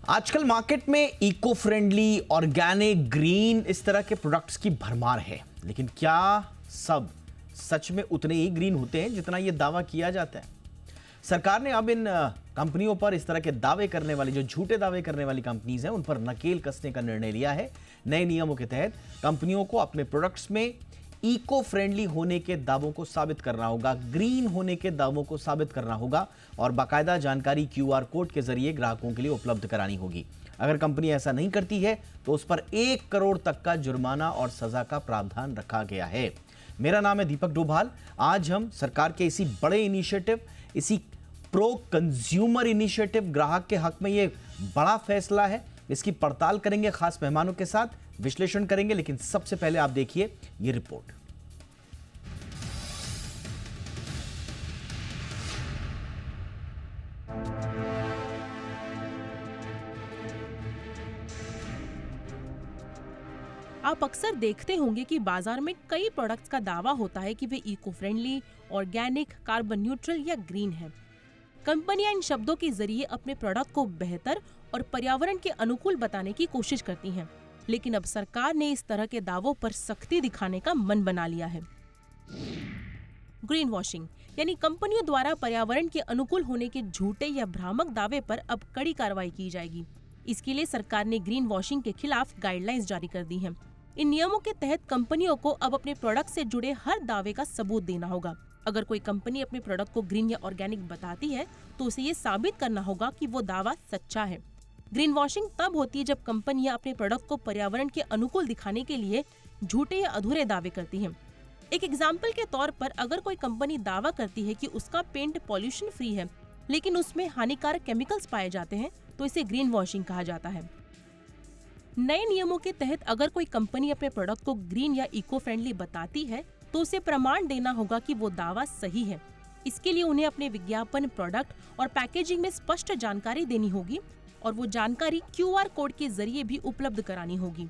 आजकल मार्केट में eco friendly, organic, green इस तरह के प्रोडक्ट्स की भरमार है, लेकिन क्या सब सच में उतने ही ग्रीन होते हैं जितना ये दावा किया जाता है? सरकार ने अब इन कंपनियों पर, इस तरह के दावे करने वाली, जो झूठे दावे करने वाली कंपनीज हैं, उन पर नकेल कसने का निर्णय लिया है। नए नियमों के तहत कंपनियों को अपने प्रोडक्ट्स में इको फ्रेंडली होने के दावों को साबित करना होगा, ग्रीन होने के दावों को साबित करना होगा और बाकायदा जानकारी क्यूआर कोड के जरिए ग्राहकों के लिए उपलब्ध करानी होगी। अगर कंपनी ऐसा नहीं करती है तो उस पर 1 करोड़ तक का जुर्माना और सजा का प्रावधान रखा गया है। मेरा नाम है दीपक डोभाल। आज हम सरकार के इसी बड़े इनिशिएटिव, इसी प्रो कंज्यूमर इनिशिएटिव, ग्राहक के हक में ये बड़ा फैसला है, इसकी पड़ताल करेंगे, खास मेहमानों के साथ विश्लेषण करेंगे। लेकिन सबसे पहले आप देखिए ये रिपोर्ट। आप अक्सर देखते होंगे कि बाजार में कई प्रोडक्ट्स का दावा होता है कि वे eco friendly, organic, carbon neutral या ग्रीन हैं। कंपनियां इन शब्दों के जरिए अपने प्रोडक्ट को बेहतर और पर्यावरण के अनुकूल बताने की कोशिश करती हैं, लेकिन अब सरकार ने इस तरह के दावों पर सख्ती दिखाने का मन बना लिया है। ग्रीन वॉशिंग यानी कंपनियों द्वारा पर्यावरण के अनुकूल होने के झूठे या भ्रामक दावे पर अब कड़ी कार्रवाई की जाएगी। इसके लिए सरकार ने ग्रीन वॉशिंग के खिलाफ गाइडलाइंस जारी कर दी हैं। इन नियमों के तहत कंपनियों को अब अपने प्रोडक्ट से जुड़े हर दावे का सबूत देना होगा। अगर कोई कंपनी अपने प्रोडक्ट को ग्रीन या ऑर्गेनिक बताती है तो उसे ये साबित करना होगा कि वो दावा सच्चा है। ग्रीन वॉशिंग तब होती है जब कंपनियां अपने प्रोडक्ट को पर्यावरण के अनुकूल दिखाने के लिए झूठे या अधूरे दावे करती हैं। एक एग्जाम्पल के तौर पर, अगर कोई कंपनी दावा करती है कि उसका पेंट पॉल्यूशन फ्री है, लेकिन उसमें हानिकारक केमिकल्स पाए जाते हैं, तो इसे ग्रीन वॉशिंग कहा जाता है। नए नियमों के तहत अगर कोई कंपनी अपने प्रोडक्ट को ग्रीन या इको फ्रेंडली बताती है तो उसे प्रमाण देना होगा कि वो दावा सही है। इसके लिए उन्हें अपने विज्ञापन, प्रोडक्ट और पैकेजिंग में स्पष्ट जानकारी देनी होगी और वो जानकारी क्यूआर कोड के जरिए भी उपलब्ध करानी होगी।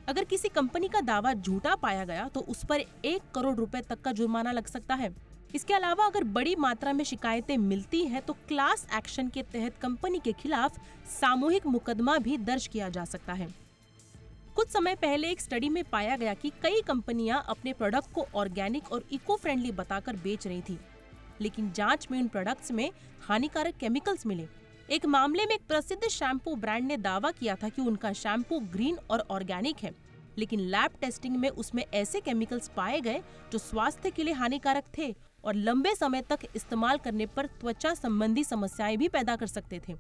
अगर किसी कंपनी का दावा झूठा पाया गया तो उस पर 1 करोड़ रुपए तक का जुर्माना लग सकता है। इसके अलावा अगर बड़ी मात्रा में शिकायतें मिलती हैं तो क्लास एक्शन के तहत कंपनी के खिलाफ सामूहिक मुकदमा भी दर्ज किया जा सकता है। कुछ समय पहले एक स्टडी में पाया गया कि कई कंपनियां अपने प्रोडक्ट को ऑर्गेनिक और इको फ्रेंडली बताकर बेच रही थी, लेकिन जांच में उन प्रोडक्ट्स में हानिकारक केमिकल्स मिले। एक मामले में एक प्रसिद्ध शैम्पू ब्रांड ने दावा किया था कि उनका शैम्पू ग्रीन और ऑर्गेनिक है, लेकिन लैब टेस्टिंग में उसमें ऐसे केमिकल्स पाए गए जो स्वास्थ्य के लिए हानिकारक थे और लंबे समय तक इस्तेमाल करने पर त्वचा संबंधी समस्याएं भी पैदा कर सकते थे।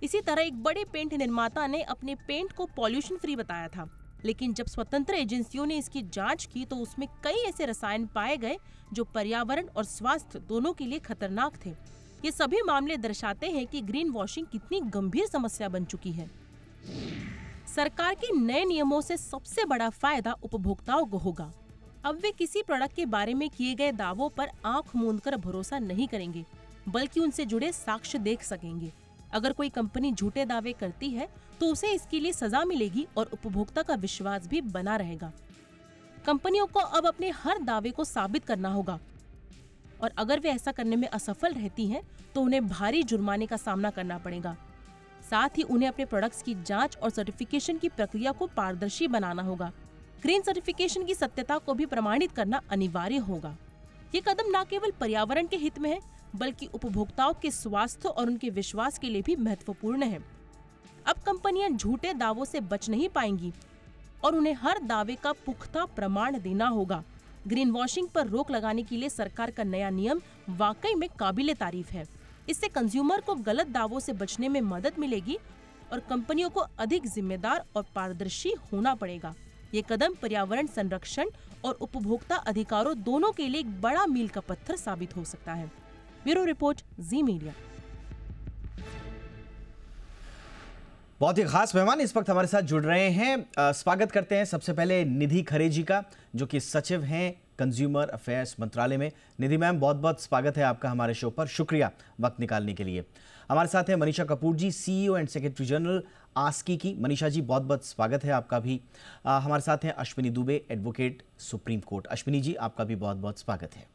इसी तरह एक बड़े पेंट निर्माता ने अपने पेंट को पॉल्यूशन फ्री बताया था, लेकिन जब स्वतंत्र एजेंसियों ने इसकी जांच की तो उसमें कई ऐसे रसायन पाए गए जो पर्यावरण और स्वास्थ्य दोनों के लिए खतरनाक थे। ये सभी मामले दर्शाते हैं कि ग्रीन वॉशिंग कितनी गंभीर समस्या बन चुकी है। सरकार के नए नियमों से सबसे बड़ा फायदा उपभोक्ताओं को होगा। अब वे किसी प्रोडक्ट के बारे में किए गए दावों पर आंख मूंदकर भरोसा नहीं करेंगे, बल्कि उनसे जुड़े साक्ष्य देख सकेंगे। अगर कोई कंपनी झूठे दावे करती है तो उसे इसके लिए सजा मिलेगी और उपभोक्ता का विश्वास भी बना रहेगा। कंपनियों को अब अपने हर दावे को साबित करना होगा और अगर वे ऐसा करने में असफल रहती हैं तो उन्हें भारी जुर्माने का सामना करना पड़ेगा। साथ ही उन्हें अपने प्रोडक्ट्स की जांच और सर्टिफिकेशन की प्रक्रिया को पारदर्शी बनाना होगा। ग्रीन सर्टिफिकेशन की सत्यता को भी प्रमाणित करना अनिवार्य होगा। ये कदम न केवल पर्यावरण के हित में है, बल्कि उपभोक्ताओं के स्वास्थ्य और उनके विश्वास के लिए भी महत्वपूर्ण है। अब कंपनियां झूठे दावों से बच नहीं पाएंगी और उन्हें हर दावे का पुख्ता प्रमाण देना होगा। ग्रीन वॉशिंग पर रोक लगाने के लिए सरकार का नया नियम वाकई में काबिले तारीफ है। इससे कंज्यूमर को गलत दावों से बचने में मदद मिलेगी और कंपनियों को अधिक जिम्मेदार और पारदर्शी होना पड़ेगा। ये कदम पर्यावरण संरक्षण और उपभोक्ता अधिकारों दोनों के लिए एक बड़ा मील का पत्थर साबित हो सकता है। ब्यूरो रिपोर्ट, जी मीडिया। बहुत ही खास मेहमान इस वक्त हमारे साथ जुड़ रहे हैं। स्वागत करते हैं सबसे पहले निधि खरे जी का, जो कि सचिव हैं कंज्यूमर अफेयर्स मंत्रालय में। निधि मैम, बहुत बहुत स्वागत है आपका हमारे शो पर, शुक्रिया वक्त निकालने के लिए। हमारे साथ है Manisha Kapoor ji, CEO and secretary general ASCI की। मनीषा जी, बहुत बहुत स्वागत है आपका भी। हमारे साथ हैं Ashwini Dubey, advocate, supreme court. Ashwini ji, आपका भी बहुत बहुत स्वागत है।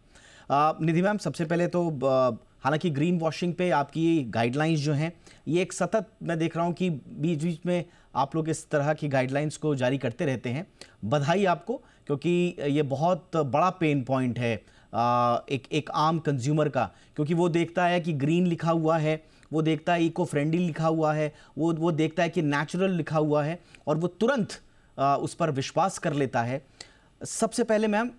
निधि मैम, सबसे पहले तो हालांकि ग्रीन वॉशिंग पे आपकी गाइडलाइंस जो हैं, ये एक सतत मैं देख रहा हूँ कि बीच बीच में आप लोग इस तरह की गाइडलाइंस को जारी करते रहते हैं। बधाई आपको, क्योंकि ये बहुत बड़ा पेन पॉइंट है एक आम कंज्यूमर का, क्योंकि वो देखता है कि ग्रीन लिखा हुआ है, वो देखता है इको फ्रेंडली लिखा हुआ है, वो देखता है कि नेचुरल लिखा हुआ है, और वो तुरंत उस पर विश्वास कर लेता है। सबसे पहले मैम,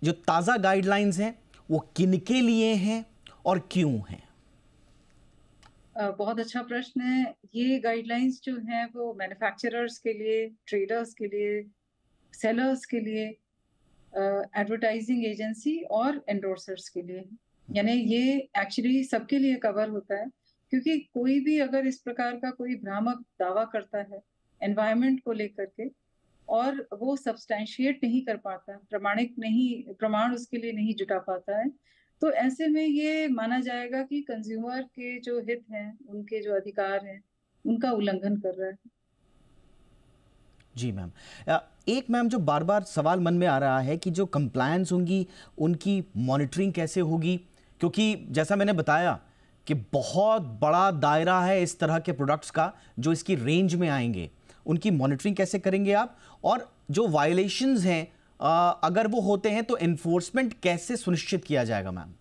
जो ताज़ा गाइडलाइंस हैं वो किनके लिए हैं और क्यों हैं? बहुत अच्छा प्रश्न है। ये गाइडलाइंस जो हैं वो मैन्युफैक्चरर्स के लिए, ट्रेडर्स के लिए, सेलर्स के लिए, एडवर्टाइजिंग एजेंसी और एंडोर्सर्स के लिए। यानी ये एक्चुअली सबके लिए कवर होता है, क्योंकि कोई भी अगर इस प्रकार का कोई भ्रामक दावा करता है एनवायरनमेंट को लेकर के, और वो सब्सटैंशिएट नहीं कर पाता, प्रमाण उसके लिए नहीं जुटा पाता है, तो ऐसे में ये माना जाएगा कि कंज्यूमर के जो हित हैं, उनके जो अधिकार हैं, उनका उल्लंघन कर रहा है। जी मैम, एक मैम जो बार बार सवाल मन में आ रहा है कि जो कंप्लायंस होंगी उनकी मॉनिटरिंग कैसे होगी, क्योंकि जैसा मैंने बताया कि बहुत बड़ा दायरा है इस तरह के प्रोडक्ट्स का जो इसकी रेंज में आएंगे। उनकी मॉनिटरिंग कैसे करेंगे आप, और जो वायलेशंस हैं अगर वो होते हैं तो एनफोर्समेंट कैसे सुनिश्चित किया जाएगा मैम?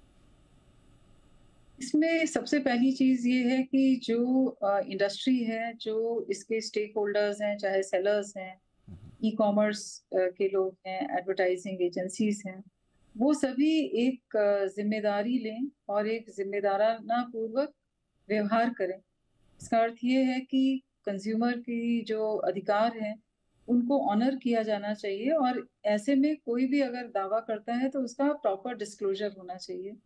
इसमें सबसे पहली चीज ये है कि जो इंडस्ट्री है, जो इसके स्टेक होल्डर्स हैं, चाहे सेलर्स हैं, ई कॉमर्स के लोग हैं, एडवर्टाइजिंग एजेंसीज हैं, वो सभी एक जिम्मेदारी लें और एक जिम्मेदाराना पूर्वक व्यवहार करें। इसका अर्थ ये है कि कंज्यूमर की जो अधिकार हैं उनको ऑनर किया जाना चाहिए, और ऐसे में कोई भी अगर दावा करता है तो उसका प्रॉपर डिस्क्लोजर होना चाहिए।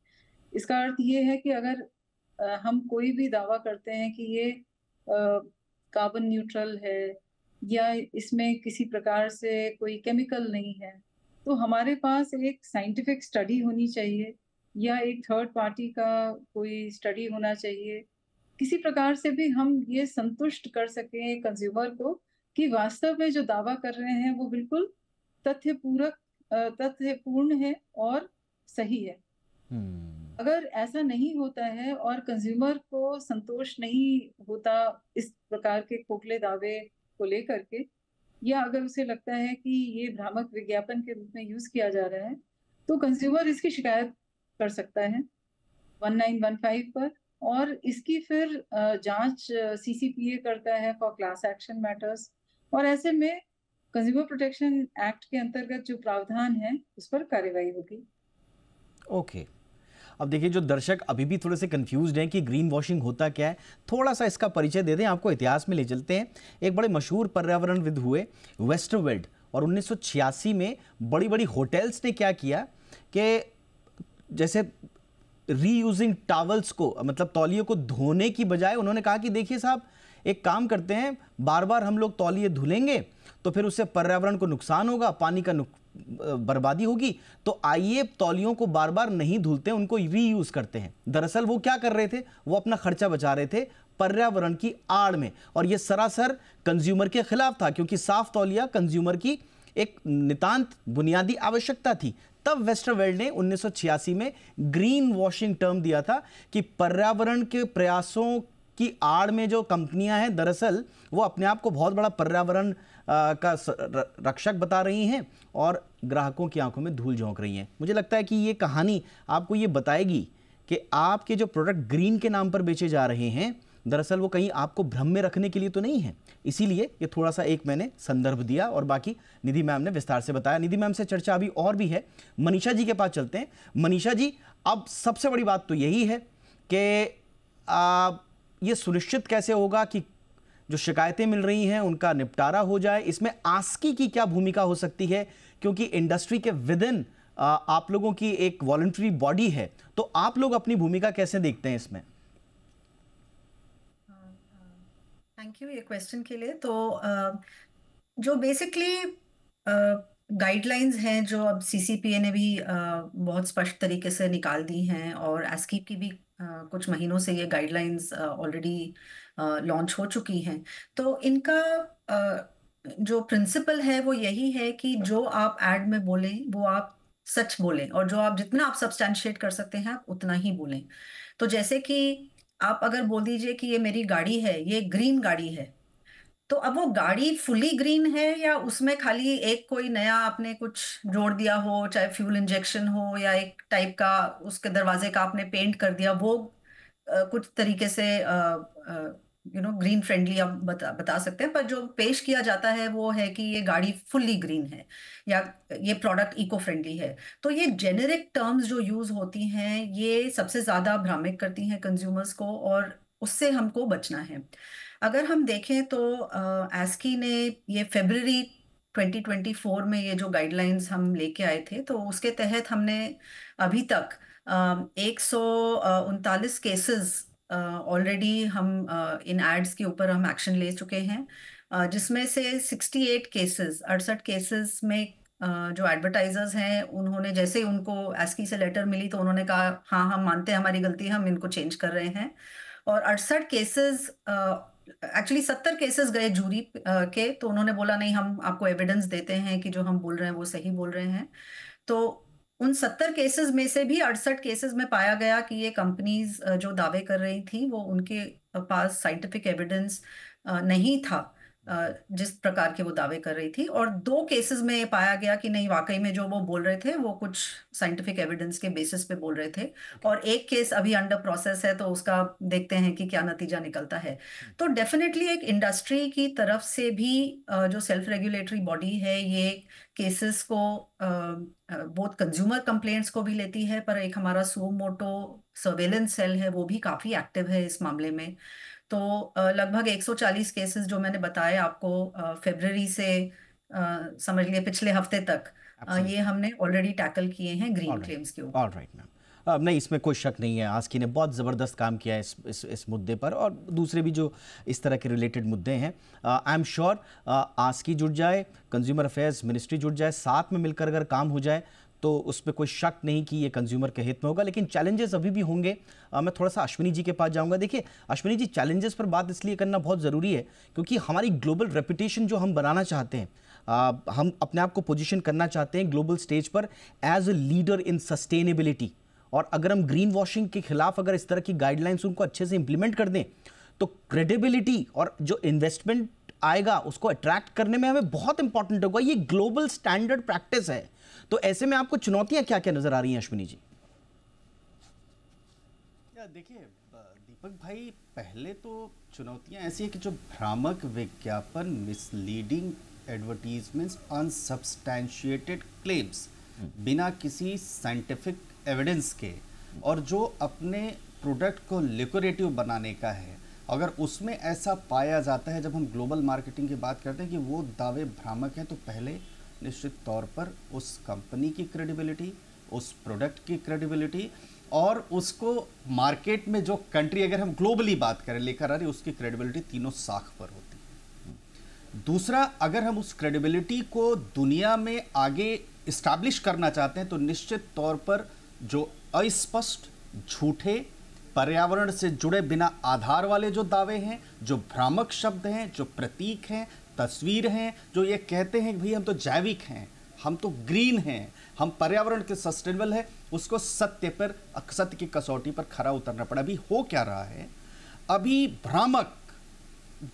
इसका अर्थ ये है कि अगर हम कोई भी दावा करते हैं कि ये कार्बन न्यूट्रल है या इसमें किसी प्रकार से कोई केमिकल नहीं है, तो हमारे पास एक साइंटिफिक स्टडी होनी चाहिए या एक थर्ड पार्टी का कोई स्टडी होना चाहिए। किसी प्रकार से भी हम ये संतुष्ट कर सकें कंज्यूमर को कि वास्तव में जो दावा कर रहे हैं वो बिल्कुल तथ्यपूर्ण है और सही है। अगर ऐसा नहीं होता है और कंज्यूमर को संतोष नहीं होता इस प्रकार के खोखले दावे को लेकर के, या अगर उसे लगता है कि ये भ्रामक विज्ञापन के रूप में यूज किया जा रहा है, तो कंज्यूमर इसकी शिकायत कर सकता है 1915 पर, और इसकी फिर जांच सीसीपीए करता है फॉर क्लास एक्शन मैटर्स, और ऐसे में कंज्यूमर प्रोटेक्शन एक्ट के अंतर्गत जो प्रावधान है उस पर कार्रवाई होगी। ओके, अब देखिए, जो दर्शक अभी भी थोड़े से कंफ्यूज्ड हैं कि ग्रीन वॉशिंग होता क्या है, थोड़ा सा इसका परिचय दे दें, आपको इतिहास में ले चलते हैं। एक बड़े मशहूर पर्यावरणविद हुए वेस्टरवेल्ड, और 1986 में बड़ी बड़ी होटल्स ने क्या किया कि जैसे रीयूजिंग टॉवल्स को, मतलब तौलियों को धोने की बजाय उन्होंने कहा कि देखिए साहब, एक काम करते हैं, बार बार हम लोग तौलिए धुलेंगे तो फिर उससे पर्यावरण को नुकसान होगा, पानी का बर्बादी होगी, तो आइए तौलियों को बार बार नहीं धुलते, उनको रीयूज करते हैं। दरअसल वो क्या कर रहे थे, वो अपना खर्चा बचा रहे थे पर्यावरण की आड़ में, और ये सरासर कंज्यूमर के खिलाफ था, क्योंकि साफ तौलिया कंज्यूमर की एक नितांत बुनियादी आवश्यकता थी। तब वेस्टरवेल्ड ने 1986 में ग्रीन वॉशिंग टर्म दिया था कि पर्यावरण के प्रयासों की आड़ में जो कंपनियां हैं, दरअसल वो अपने आप को बहुत बड़ा पर्यावरण का रक्षक बता रही हैं और ग्राहकों की आंखों में धूल झोंक रही हैं। मुझे लगता है कि ये कहानी आपको ये बताएगी कि आपके जो प्रोडक्ट ग्रीन के नाम पर बेचे जा रहे हैं, दरअसल वो कहीं आपको भ्रम में रखने के लिए तो नहीं है। इसीलिए ये थोड़ा सा एक मैंने संदर्भ दिया, और बाकी निधि मैम ने विस्तार से बताया। निधि मैम से चर्चा अभी और भी है, मनीषा जी के पास चलते हैं। मनीषा जी, अब सबसे बड़ी बात तो यही है कि ये सुनिश्चित कैसे होगा कि जो शिकायतें मिल रही हैं उनका निपटारा हो जाए। इसमें आस्की की क्या भूमिका हो सकती है, क्योंकि इंडस्ट्री के विद इन आप लोगों की एक वॉलंटरी बॉडी है, तो आप लोग अपनी भूमिका कैसे देखते हैं इसमें? थैंक यू ये क्वेश्चन के लिए। तो जो बेसिकली गाइडलाइंस हैं जो अब सीसीपीए ने भी बहुत स्पष्ट तरीके से निकाल दी हैं, और एस्कीप की भी कुछ महीनों से ये गाइडलाइंस ऑलरेडी लॉन्च हो चुकी हैं। तो इनका जो प्रिंसिपल है वो यही है कि जो आप एड में बोलें वो आप सच बोलें, और जो आप जितना आप सब्सटैंशिएट कर सकते हैं आप उतना ही बोलें। तो जैसे कि आप अगर बोल दीजिए कि ये मेरी गाड़ी है, ये ग्रीन गाड़ी है, तो अब वो गाड़ी फुली ग्रीन है या उसमें खाली एक कोई नया आपने कुछ जोड़ दिया हो, चाहे फ्यूल इंजेक्शन हो या एक टाइप का उसके दरवाजे का आपने पेंट कर दिया, वो कुछ तरीके से ग्रीन फ्रेंडली आप बता सकते हैं। पर जो पेश किया जाता है वो है कि ये गाड़ी फुल्ली ग्रीन है या ये प्रोडक्ट इको फ्रेंडली है। तो ये जेनेरिक टर्म्स जो यूज होती हैं ये सबसे ज्यादा भ्रामित करती हैं कंज्यूमर्स को, और उससे हमको बचना है। अगर हम देखें तो एस्की ने ये फरवरी 2024 में ये जो गाइडलाइंस हम लेके आए थे, तो उसके तहत हमने अभी तक 139 केसेस ऑलरेडी हम इन एड्स के ऊपर हम एक्शन ले चुके हैं, जिसमें से 68 केसेस 68 केसेस में जो एडवर्टाइजर्स हैं उन्होंने जैसे ही उनको एस्की से लेटर मिली तो उन्होंने कहा हाँ हम मानते हैं हमारी गलती है, हम इनको चेंज कर रहे हैं। और 68 केसेस, एक्चुअली 70 केसेस गए जूरी के, तो उन्होंने बोला नहीं हम आपको एविडेंस देते हैं कि जो हम बोल रहे हैं वो सही बोल रहे हैं। तो उन 70 केसेस में से भी 68 केसेस में पाया गया कि ये कंपनीज जो दावे कर रही थी वो उनके पास साइंटिफिक एविडेंस नहीं था जिस प्रकार के वो दावे कर रही थी। और 2 केसेस में ये पाया गया कि नहीं वाकई में जो वो बोल रहे थे वो कुछ साइंटिफिक एविडेंस के बेसिस पे बोल रहे थे। और एक केस अभी अंडर प्रोसेस है, तो उसका देखते हैं कि क्या नतीजा निकलता है। तो डेफिनेटली एक इंडस्ट्री की तरफ से भी जो सेल्फ रेगुलेटरी बॉडी है ये केसेस को बहुत कंज्यूमर कंप्लेंट्स को भी लेती है, पर एक हमारा सुओ मोटो सर्वेलेंस सेल है वो भी काफी एक्टिव है इस मामले में। तो लगभग 140 केसेस जो मैंने बताए आपको फरवरी से समझ लिए पिछले हफ्ते तक ये हमने ऑलरेडी टैकल किए हैं ग्रीन क्लेम्स के ऊपर। ऑलराइट मैम, नहीं इसमें कोई शक नहीं है, आस्की ने बहुत ज़बरदस्त काम किया है इस मुद्दे पर, और दूसरे भी जो इस तरह के रिलेटेड मुद्दे हैं। आई एम श्योर आस्की जुड़ जाए, कंज्यूमर अफेयर्स मिनिस्ट्री जुड़ जाए, साथ में मिलकर अगर काम हो जाए तो उस पर कोई शक नहीं कि ये कंज्यूमर के हित में होगा। लेकिन चैलेंजेस अभी भी होंगे। मैं थोड़ा सा अश्विनी जी के पास जाऊंगा। देखिए अश्विनी जी, चैलेंजेस पर बात इसलिए करना बहुत ज़रूरी है क्योंकि हमारी ग्लोबल रेपुटेशन जो हम बनाना चाहते हैं, हम अपने आप को पोजीशन करना चाहते हैं ग्लोबल स्टेज पर as a leader in sustainability, और अगर हम ग्रीन वॉशिंग के खिलाफ अगर इस तरह की गाइडलाइंस उनको अच्छे से इंप्लीमेंट कर दें तो क्रेडिबिलिटी और जो इन्वेस्टमेंट आएगा उसको अट्रैक्ट करने में हमें बहुत इंपॉर्टेंट होगा। ये ग्लोबल स्टैंडर्ड प्रैक्टिस है, तो ऐसे में आपको चुनौतियां क्या क्या नजर आ रही हैं अश्विनी जी? देखिए दीपक भाई, पहले तो चुनौतियां ऐसी है कि जो भ्रामक विज्ञापन, मिसलीडिंग एडवर्टीजमेंट्स, अनसब्सटैंशिएटेड क्लेम्स, बिना किसी साइंटिफिक एविडेंस के, और जो अपने प्रोडक्ट को लिक्विडेटिव बनाने का है, अगर उसमें ऐसा पाया जाता है, जब हम ग्लोबल मार्केटिंग की बात करते हैं कि वो दावे भ्रामक हैं, तो पहले निश्चित तौर पर उस कंपनी की क्रेडिबिलिटी, उस प्रोडक्ट की क्रेडिबिलिटी और उसको मार्केट में जो कंट्री अगर हम ग्लोबली बात करें लेकर आ रही, उसकी क्रेडिबिलिटी तीनों साख पर होती है। दूसरा, अगर हम उस क्रेडिबिलिटी को दुनिया में आगे इस्टेब्लिश करना चाहते हैं तो निश्चित तौर पर जो अस्पष्ट, झूठे, पर्यावरण से जुड़े बिना आधार वाले जो दावे हैं, जो भ्रामक शब्द हैं, जो प्रतीक हैं, तस्वीर हैं, जो ये कहते हैं कि भाई हम तो जैविक हैं, हम तो ग्रीन हैं, हम पर्यावरण के सस्टेनेबल है, उसको सत्य की कसौटी पर खरा उतरना पड़ा। अभी हो क्या रहा है, अभी भ्रामक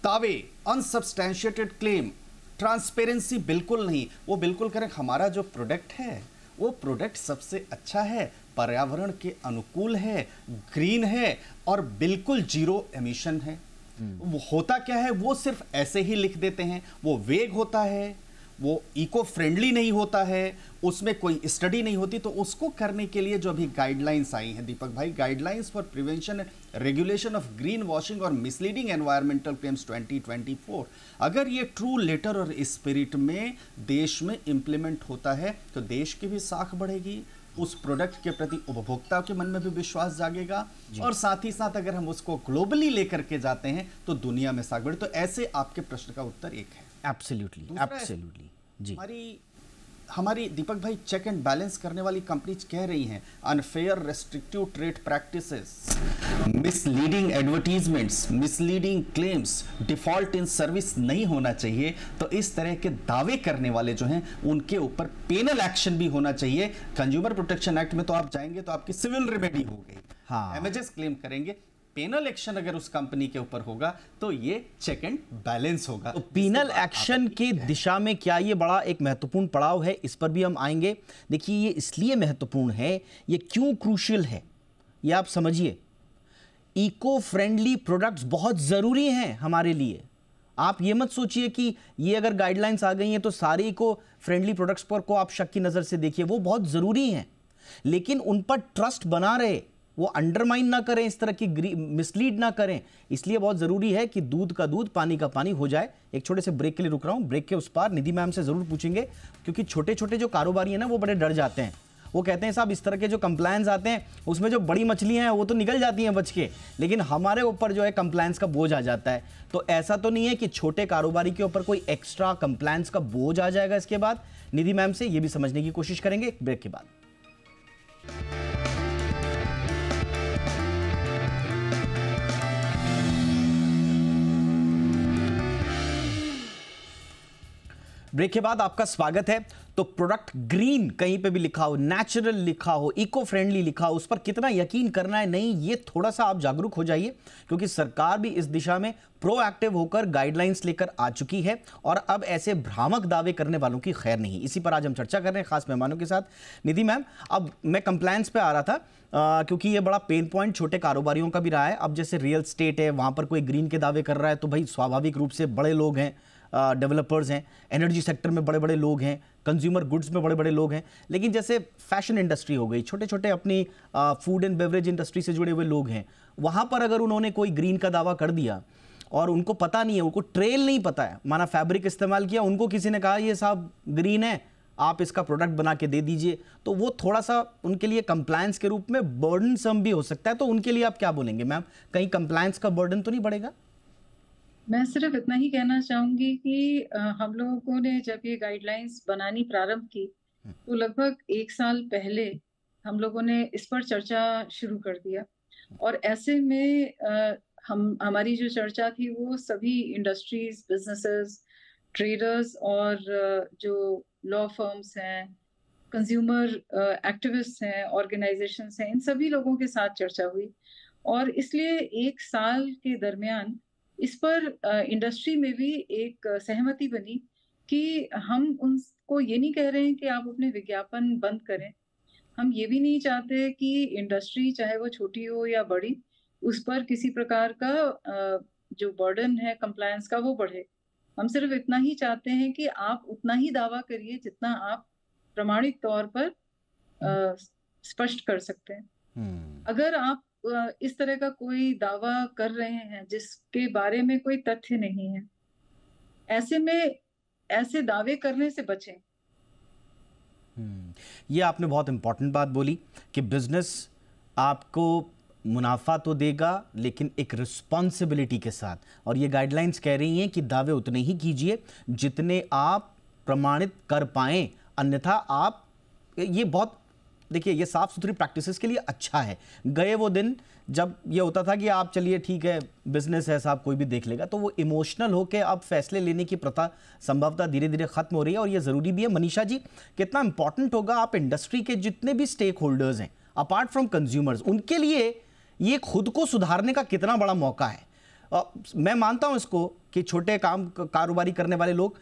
दावे, अनसब्सटैंशिएटेड क्लेम, ट्रांसपेरेंसी बिल्कुल नहीं। वो बिल्कुल करें हमारा जो प्रोडक्ट है वो प्रोडक्ट सबसे अच्छा है, पर्यावरण के अनुकूल है, ग्रीन है और बिल्कुल जीरो एमिशन है। वो होता क्या है, वो सिर्फ ऐसे ही लिख देते हैं, वो वेग होता है, वो इको फ्रेंडली नहीं होता है, उसमें कोई स्टडी नहीं होती। तो उसको करने के लिए जो अभी गाइडलाइंस आई हैं दीपक भाई, guidelines for prevention and regulation of green washing और मिसलीडिंग एनवायरमेंटल क्लेम्स 2024, अगर ये ट्रू लेटर और स्पिरिट में देश में इंप्लीमेंट होता है तो देश की भी साख बढ़ेगी, उस प्रोडक्ट के प्रति उपभोक्ता के मन में भी विश्वास जागेगा, और साथ ही साथ अगर हम उसको ग्लोबली लेकर के जाते हैं तो दुनिया में साख बढ़े। तो ऐसे आपके प्रश्न का उत्तर एक है। एब्सोल्युटली, एब्सोल्युटली जी। हमारी हमारी दीपक भाई चेक एंड बैलेंस करने वाली कंपनीज कह रही हैं unfair restrictive trade practices, misleading advertisements, misleading claims, default in service नहीं होना चाहिए। तो इस तरह के दावे करने वाले जो हैं उनके ऊपर पेनल एक्शन भी होना चाहिए। कंज्यूमर प्रोटेक्शन एक्ट में तो आप जाएंगे तो आपकी सिविल रेमेडी हो गई, हाँ, डैमेजेस क्लेम करेंगे। पेनल एक्शन अगर उस कंपनी के ऊपर होगा तो ये चेक एंड बैलेंस होगा। तो पेनल एक्शन की दिशा में क्या ये बड़ा एक महत्वपूर्ण पड़ाव है, इस पर भी हम आएंगे। देखिए ये इसलिए महत्वपूर्ण है, ये क्यों क्रूशियल है, ये आप समझिए। इको फ्रेंडली प्रोडक्ट्स बहुत जरूरी हैं हमारे लिए। आप ये मत सोचिए कि ये अगर गाइडलाइंस आ गई हैं तो सारे इको फ्रेंडली प्रोडक्ट्स पर को आप शक की नजर से देखिए, वो बहुत जरूरी हैं, लेकिन उन पर ट्रस्ट बना रहे, वो अंडरमाइन ना करें, इस तरह की मिसलीड ना करें। इसलिए बहुत जरूरी है कि दूध का दूध पानी का पानी हो जाए। एक छोटे से ब्रेक के लिए रुक रहा हूं, ब्रेक के उस पार निधि मैम से जरूर पूछेंगे, क्योंकि छोटे छोटे जो कारोबारी है ना वो बड़े डर जाते हैं। वो कहते हैं साहब इस तरह के जो कंप्लायंस आते हैं उसमें जो बड़ी मछलियां हैं वो तो निकल जाती हैं बच के, लेकिन हमारे ऊपर जो है कंप्लायंस का बोझ आ जाता है। तो ऐसा तो नहीं है कि छोटे कारोबारी के ऊपर कोई एक्स्ट्रा कंप्लायंस का बोझ आ जाएगा इसके बाद। निधि मैम से ये भी समझने की कोशिश करेंगे ब्रेक के बाद। ब्रेक के बाद आपका स्वागत है। तो प्रोडक्ट ग्रीन कहीं पे भी लिखा हो, नेचुरल लिखा हो, इको फ्रेंडली लिखा हो, उस पर कितना यकीन करना है, नहीं, ये थोड़ा सा आप जागरूक हो जाइए, क्योंकि सरकार भी इस दिशा में प्रोएक्टिव होकर गाइडलाइंस लेकर आ चुकी है और अब ऐसे भ्रामक दावे करने वालों की खैर नहीं। इसी पर आज हम चर्चा कर रहे हैं खास मेहमानों के साथ। निधि मैम, अब मैं कंप्लायंस पे आ रहा था क्योंकि ये बड़ा पेन पॉइंट छोटे कारोबारियों का भी रहा है। अब जैसे रियल स्टेट है, वहां पर कोई ग्रीन के दावे कर रहा है तो भाई स्वाभाविक रूप से बड़े लोग हैं, डेवलपर्स हैं, एनर्जी सेक्टर में बड़े बड़े लोग हैं, कंज्यूमर गुड्स में बड़े बड़े लोग हैं, लेकिन जैसे फैशन इंडस्ट्री हो गई, छोटे छोटे अपनी फूड एंड बेवरेज इंडस्ट्री से जुड़े हुए लोग हैं, वहाँ पर अगर उन्होंने कोई ग्रीन का दावा कर दिया और उनको पता नहीं है, उनको ट्रेल नहीं पता है, माना फैब्रिक इस्तेमाल किया, उनको किसी ने कहा ये साहब ग्रीन है, आप इसका प्रोडक्ट बना के दे दीजिए, तो वो थोड़ा सा उनके लिए कंप्लायंस के रूप में बर्डन सम भी हो सकता है। तो उनके लिए आप क्या बोलेंगे मैम, कहीं कंप्लायंस का बर्डन तो नहीं बढ़ेगा? मैं सिर्फ इतना ही कहना चाहूंगी कि हम लोगों ने जब ये गाइडलाइंस बनानी प्रारंभ की तो लगभग 1 साल पहले हम लोगों ने इस पर चर्चा शुरू कर दिया, और ऐसे में हमारी जो चर्चा थी वो सभी इंडस्ट्रीज, बिजनेसेस, ट्रेडर्स और जो लॉ फर्म्स हैं, कंज्यूमर एक्टिविस्ट हैं, ऑर्गेनाइजेशंस हैं, इन सभी लोगों के साथ चर्चा हुई। और इसलिए 1 साल के दरमियान इस पर इंडस्ट्री में भी एक सहमति बनी कि हम उनको ये नहीं कह रहे हैं कि आप अपने विज्ञापन बंद करें, हम ये भी नहीं चाहते कि इंडस्ट्री चाहे वो छोटी हो या बड़ी उस पर किसी प्रकार का जो बर्डन है कंप्लायंस का वो बढ़े। हम सिर्फ इतना ही चाहते हैं कि आप उतना ही दावा करिए जितना आप प्रामाणिक तौर पर स्पष्ट कर सकते हैं। अगर आप इस तरह का कोई दावा कर रहे हैं जिसके बारे में कोई तथ्य नहीं है, ऐसे में ऐसे दावे करने से बचें। ये आपने बहुत इंपॉर्टेंट बात बोली कि बिजनेस आपको मुनाफा तो देगा लेकिन एक रिस्पॉन्सिबिलिटी के साथ, और ये गाइडलाइंस कह रही हैं कि दावे उतने ही कीजिए जितने आप प्रमाणित कर पाएं, अन्यथा आप, ये बहुत, देखिए ये साफ सुथरी प्रैक्टिसेस के लिए अच्छा है। गए वो दिन जब ये होता था कि आप चलिए ठीक है बिजनेस है साहब कोई भी देख लेगा, तो वो इमोशनल होकर अब फैसले लेने की प्रथा संभवतः धीरे धीरे खत्म हो रही है, और ये जरूरी भी है। मनीषा जी, कितना इंपॉर्टेंट होगा आप इंडस्ट्री के जितने भी स्टेक होल्डर्स हैं अपार्ट फ्रॉम कंज्यूमर्स, उनके लिए ये खुद को सुधारने का कितना बड़ा मौका है। मैं मानता हूं इसको कि छोटे कारोबारी करने वाले लोग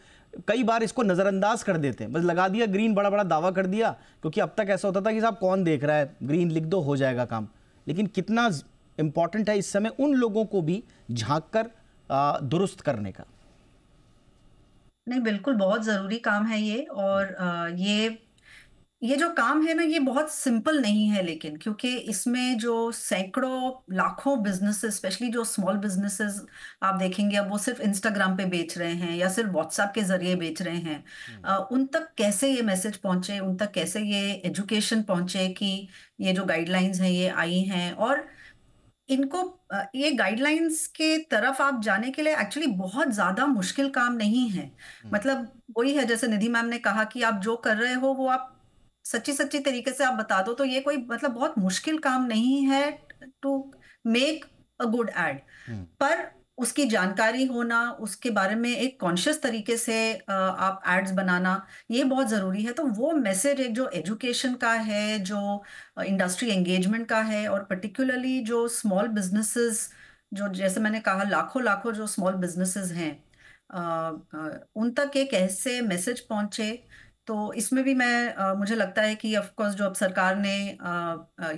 कई बार इसको नजरअंदाज कर देते हैं, बस लगा दिया ग्रीन, बड़ा बड़ा दावा कर दिया, क्योंकि अब तक ऐसा होता था कि साहब कौन देख रहा है, ग्रीन लिख दो हो जाएगा काम। लेकिन कितना इंपॉर्टेंट है इस समय उन लोगों को भी झांक कर दुरुस्त करने का। नहीं, बिल्कुल बहुत जरूरी काम है ये। और ये जो काम है ना, ये बहुत सिंपल नहीं है, लेकिन क्योंकि इसमें जो सैकड़ों लाखों बिजनेसेस, स्पेशली जो स्मॉल बिजनेसेस आप देखेंगे, अब वो सिर्फ इंस्टाग्राम पे बेच रहे हैं या सिर्फ व्हाट्सएप के जरिए बेच रहे हैं, उन तक कैसे ये मैसेज पहुंचे, उन तक कैसे ये एजुकेशन पहुंचे कि ये जो गाइडलाइंस हैं ये आई हैं। और इनको ये गाइडलाइंस के तरफ आप जाने के लिए एक्चुअली बहुत ज्यादा मुश्किल काम नहीं है। मतलब वही है, जैसे निधि मैम ने कहा कि आप जो कर रहे हो वो आप सच्ची सच्ची तरीके से आप बता दो, तो ये कोई मतलब बहुत मुश्किल काम नहीं है to make a good ad. पर उसकी जानकारी होना, उसके बारे में एक कॉन्शियस तरीके से आप एड्स बनाना, ये बहुत जरूरी है। तो वो मैसेज एक जो एजुकेशन का है, जो इंडस्ट्री एंगेजमेंट का है, और पर्टिकुलरली जो स्मॉल बिजनेसेस, जो जैसे मैंने कहा लाखों लाखों जो स्मॉल बिजनेसेस हैं, उन तक एक ऐसे मैसेज पहुंचे। तो इसमें भी मुझे लगता है कि ऑफ कोर्स जो अब सरकार ने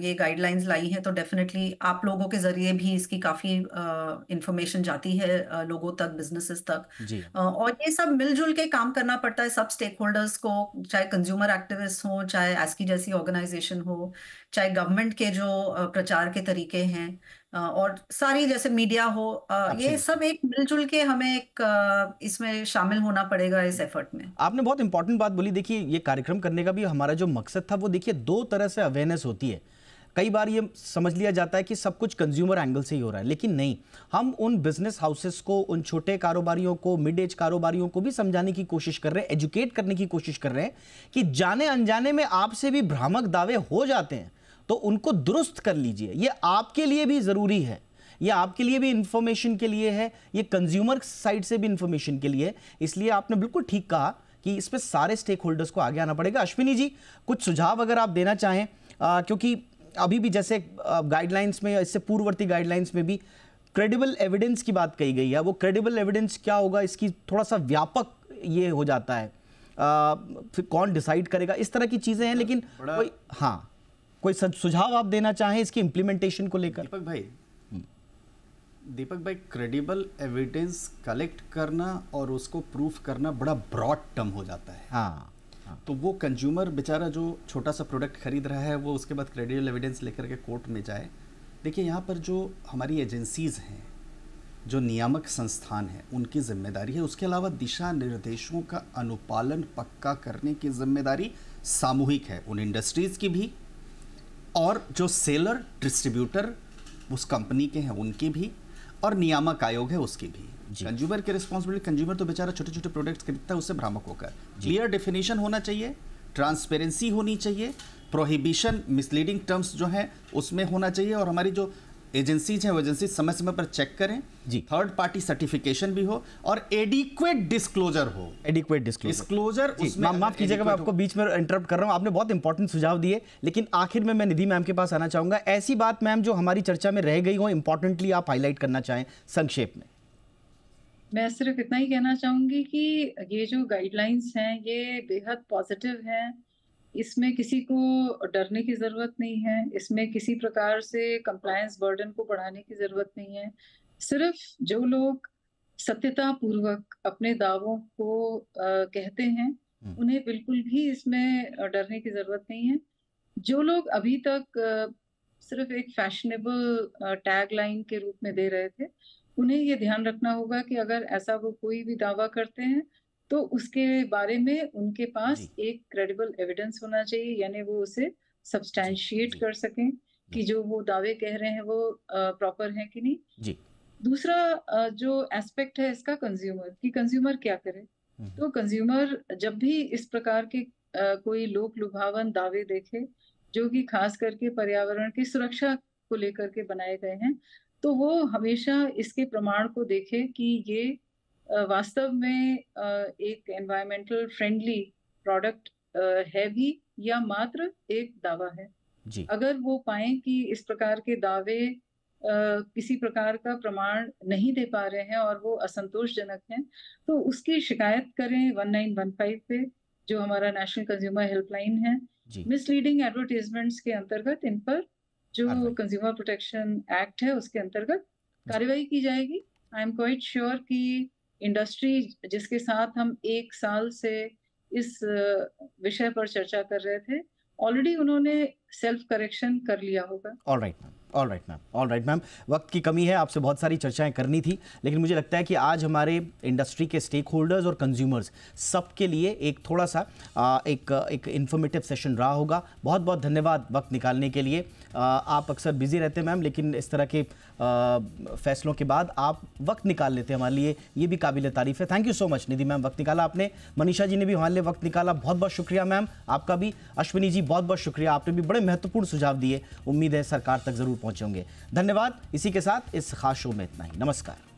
ये गाइडलाइंस लाई हैं, तो डेफिनेटली आप लोगों के जरिए भी इसकी काफी इंफॉर्मेशन जाती है लोगों तक, बिजनेसेस तक। जी और ये सब मिलजुल के काम करना पड़ता है सब स्टेक होल्डर्स को, चाहे कंज्यूमर एक्टिविस्ट हो, चाहे एस्की जैसी ऑर्गेनाइजेशन हो, चाहे गवर्नमेंट के जो प्रचार के तरीके हैं, और सारी जैसे मीडिया हो, ये Absolutely. सब एक मिलजुल के हमें एक इसमें शामिल होना पड़ेगा इस एफर्ट में। आपने बहुत इंपॉर्टेंट बात बोली। देखिए, ये कार्यक्रम करने का भी हमारा जो मकसद था वो देखिए दो तरह से अवेयरनेस होती है। कई बार ये समझ लिया जाता है कि सब कुछ कंज्यूमर एंगल से ही हो रहा है, लेकिन नहीं। हम उन बिजनेस हाउसेस को, उन छोटे कारोबारियों को, मिड एज कारोबारियों को भी समझाने की कोशिश कर रहे हैं, एजुकेट करने की कोशिश कर रहे हैं कि जाने अनजाने में आपसे भी भ्रामक दावे हो जाते हैं तो उनको दुरुस्त कर लीजिए। ये आपके लिए भी जरूरी है, ये आपके लिए भी इंफॉर्मेशन के लिए है, ये कंज्यूमर साइड से भी इंफॉर्मेशन के लिए। इसलिए आपने बिल्कुल ठीक कहा कि इस पे सारे स्टेक होल्डर्स को आगे आना पड़ेगा। अश्विनी जी, कुछ सुझाव अगर आप देना चाहें, क्योंकि अभी भी जैसे गाइडलाइंस में या इससे पूर्ववर्ती गाइडलाइंस में भी क्रेडिबल एविडेंस की बात कही गई है। वो क्रेडिबल एविडेंस क्या होगा, इसकी थोड़ा सा व्यापक ये हो जाता है, फिर कौन डिसाइड करेगा, इस तरह की चीजें हैं। लेकिन कोई कोई सुझाव आप देना चाहें इसकी इंप्लीमेंटेशन को लेकर? दीपक भाई, क्रेडिबल एविडेंस कलेक्ट करना और उसको प्रूफ करना बड़ा ब्रॉड टर्म हो जाता है। तो वो कंज्यूमर बेचारा जो छोटा सा प्रोडक्ट खरीद रहा है, वो उसके बाद क्रेडिबल एविडेंस लेकर के कोर्ट में जाए। देखिए, यहाँ पर जो हमारी एजेंसीज हैं, जो नियामक संस्थान हैं, उनकी जिम्मेदारी है। उसके अलावा दिशा निर्देशों का अनुपालन पक्का करने की जिम्मेदारी सामूहिक है, उन इंडस्ट्रीज की भी, और जो सेलर डिस्ट्रीब्यूटर उस कंपनी के हैं उनकी भी, और नियामक आयोग है उसकी भी। कंज्यूमर की रिस्पॉन्सिबिलिटी, कंज्यूमर तो बेचारा छोटे छोटे प्रोडक्ट्स खरीदता है, उससे भ्रामक होकर। क्लियर डेफिनेशन होना चाहिए, ट्रांसपेरेंसी होनी चाहिए, प्रोहिबिशन मिसलीडिंग टर्म्स जो है उसमें होना चाहिए, और हमारी जो एजेंसीज हैं वो एजेंसीज समय समय पर चेक करें, थर्ड पार्टी सर्टिफिकेशन भी हो, और एडिक्वेट डिस्क्लोजर हो। एडिक्वेट डिस्क्लोजर उसमें, माफ कीजिएगा मैं आपको बीच में इंटरप्ट कर रहा हूं, आपने बहुत इंपॉर्टेंट सुझाव दिए, लेकिन आखिर में मैं निधि मैम के पास आना चाहूंगा। ऐसी बात मैम जो हमारी चर्चा में रह गई हो, इंपॉर्टेंटली आप हाईलाइट करना चाहें संक्षेप में। मैं सिर्फ इतना ही कहना चाहूंगी कि ये जो गाइडलाइंस हैं ये बेहद पॉजिटिव हैं। इसमें किसी को डरने की जरूरत नहीं है, इसमें किसी प्रकार से कंप्लायंस बर्डन को बढ़ाने की जरूरत नहीं है। सिर्फ जो लोग सत्यता पूर्वक अपने दावों को कहते हैं, उन्हें बिल्कुल भी इसमें डरने की जरूरत नहीं है। जो लोग अभी तक सिर्फ एक फैशनेबल टैग लाइन के रूप में दे रहे थे, उन्हें ये ध्यान रखना होगा कि अगर ऐसा वो कोई भी दावा करते हैं तो उसके बारे में उनके पास एक क्रेडिबल एविडेंस होना चाहिए, यानी वो उसे सब्सटैंशिएट कर सकें कि जो वो दावे कह रहे हैं वो प्रॉपर है कि नहीं। दूसरा जो एस्पेक्ट है इसका कंज्यूमर, कि कंज्यूमर क्या करे। तो कंज्यूमर जब भी इस प्रकार के कोई लोक लुभावन दावे देखे जो कि खास करके पर्यावरण की सुरक्षा को लेकर के बनाए गए हैं, तो वो हमेशा इसके प्रमाण को देखे कि ये वास्तव में एक एनवायरमेंटल फ्रेंडली प्रोडक्ट है भी या मात्र एक दावा है। अगर वो पाएं कि इस प्रकार के दावे किसी प्रकार का प्रमाण नहीं दे पा रहे हैं और वो असंतोषजनक हैं, तो उसकी शिकायत करें 1915 पे, जो हमारा नेशनल कंज्यूमर हेल्पलाइन है। मिसलीडिंग एडवर्टाइजमेंट्स के अंतर्गत इन पर जो कंज्यूमर प्रोटेक्शन एक्ट है उसके अंतर्गत कार्रवाई की जाएगी। आई एम क्वाइट श्योर कि इंडस्ट्री जिसके साथ हम 1 साल से इस विषय पर चर्चा कर रहे थे, ऑलरेडी उन्होंने सेल्फ करेक्शन कर लिया होगा। Alright ma'am, all right ma'am, वक्त की कमी है, आपसे बहुत सारी चर्चाएं करनी थी, लेकिन मुझे लगता है कि आज हमारे इंडस्ट्री के स्टेक होल्डर्स और कंज्यूमर्स सबके लिए एक थोड़ा सा एक इन्फॉर्मेटिव सेशन रहा होगा। बहुत बहुत धन्यवाद वक्त निकालने के लिए। आप अक्सर बिजी रहते हैं मैम, लेकिन इस तरह के फैसलों के बाद आप वक्त निकाल लेते हैं हमारे लिए, ये भी काबिल तारीफ है। Thank you so much Nidhi ma'am, वक्त निकाला आपने। मनीषा जी ने भी हमारे लिए वक्त निकाला, बहुत बहुत शुक्रिया मैम आपका भी। अश्विनी जी बहुत बहुत शुक्रिया, आपने भी बड़े महत्वपूर्ण सुझाव दिए, उम्मीद है सरकार तक जरूर पहुंचे होंगे। धन्यवाद। इसी के साथ इस खास शो में इतना ही, नमस्कार।